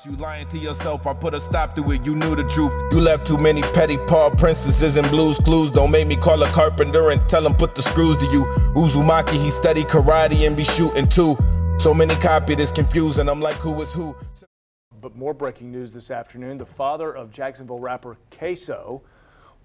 You lying to yourself, I put a stop to it, you knew the truth. You left too many petty paw princesses and Blues Clues. Don't make me call a carpenter and tell him put the screws to you. Uzumaki, he study karate and be shooting too. So many copy this confusing, I'm like who is who. But more breaking news this afternoon. The father of Jacksonville rapper Ksoo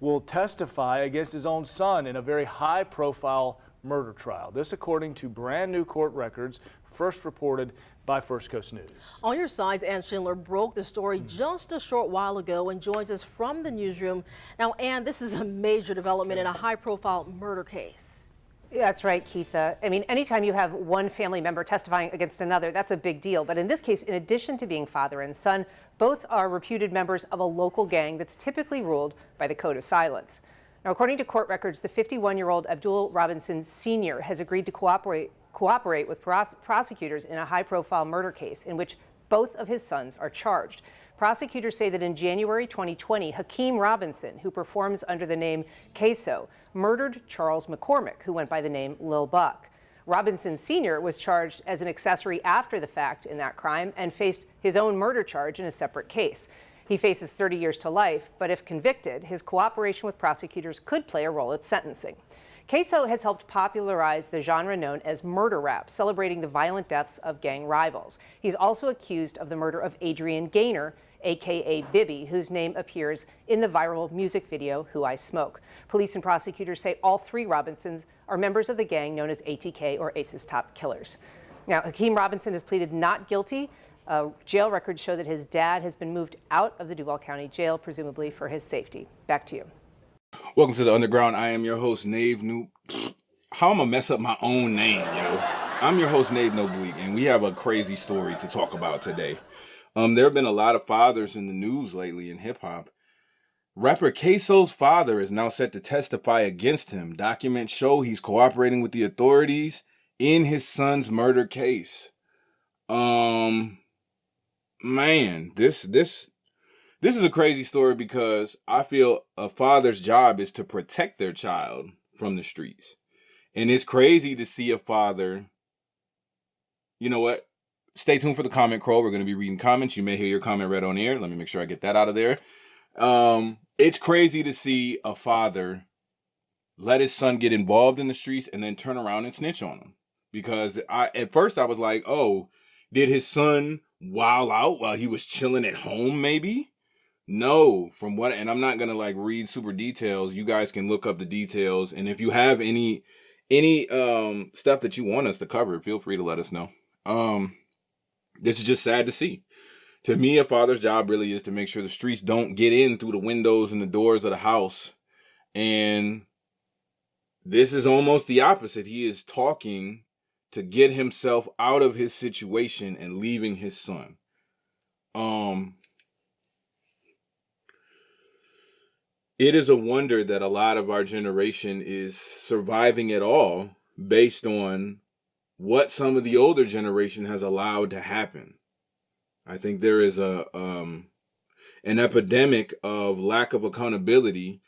will testify against his own son in a very high-profile murder trial. This according to brand new court records first reported by First Coast News. On your sides, Ann Schindler broke the story just a short while ago and joins us from the newsroom. Now, Ann, this is a major development in a high-profile murder case. That's right, Keitha. I mean, anytime you have one family member testifying against another, that's a big deal. But in this case, in addition to being father and son, both are reputed members of a local gang that's typically ruled by the code of silence. Now, according to court records, the 51-year-old Abdul Robinson Sr. has agreed to cooperate with prosecutors in a high-profile murder case in which both of his sons are charged. Prosecutors say that in January 2020, Hakeem Robinson, who performs under the name Ksoo, murdered Charles McCormick, who went by the name Lil Buck. Robinson Sr. was charged as an accessory after the fact in that crime and faced his own murder charge in a separate case. He faces 30 years to life, but if convicted, his cooperation with prosecutors could play a role at sentencing. Ksoo has helped popularize the genre known as murder rap, celebrating the violent deaths of gang rivals. He's also accused of the murder of Adrian Gaynor, aka Bibby, whose name appears in the viral music video Who I Smoke. Police and prosecutors say all three Robinsons are members of the gang known as ATK, or Ace's Top Killers. Now, Hakeem Robinson has pleaded not guilty. Jail records show that his dad has been moved out of the Duval County Jail, presumably for his safety. Back to you. Welcome to the Underground. I am your host, Nave Noob. How am I mess up my own name, yo? I'm your host, Nave Noblique, and we have a crazy story to talk about today. There have been a lot of fathers in the news lately in hip-hop. Rapper Ksoo's father is now set to testify against him. Documents show he's cooperating with the authorities in his son's murder case. Man, this is a crazy story because I feel a father's job is to protect their child from the streets. And it's crazy to see a father, you know what? Stay tuned for the comment crawl. We're going to be reading comments. You may hear your comment read on air. Let me make sure I get that out of there. It's crazy to see a father let his son get involved in the streets and then turn around and snitch on him. Because at first I was like, oh, did his son wild out while he was chilling at home maybe? No, and I'm not going to like read super details. You guys can look up the details. And if you have any stuff that you want us to cover, feel free to let us know. This is just sad to see. To me, a father's job really is to make sure the streets don't get in through the windows and the doors of the house. And this is almost the opposite. He is talking to get himself out of his situation and leaving his son. It is a wonder that a lot of our generation is surviving at all based on what some of the older generation has allowed to happen. I think there is an epidemic of lack of accountability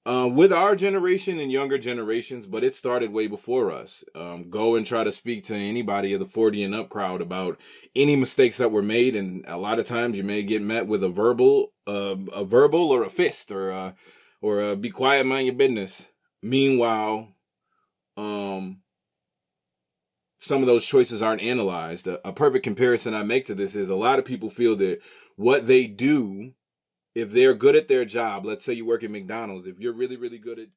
with our generation and younger generations, but it started way before us. Go and try to speak to anybody of the 40 and up crowd about any mistakes that were made, and a lot of times you may get met with a verbal or a fist or a be quiet, mind your business. Meanwhile, some of those choices aren't analyzed. A perfect comparison I make to this is a lot of people feel that what they do, if they're good at their job, let's say you work at McDonald's, if you're really, really good at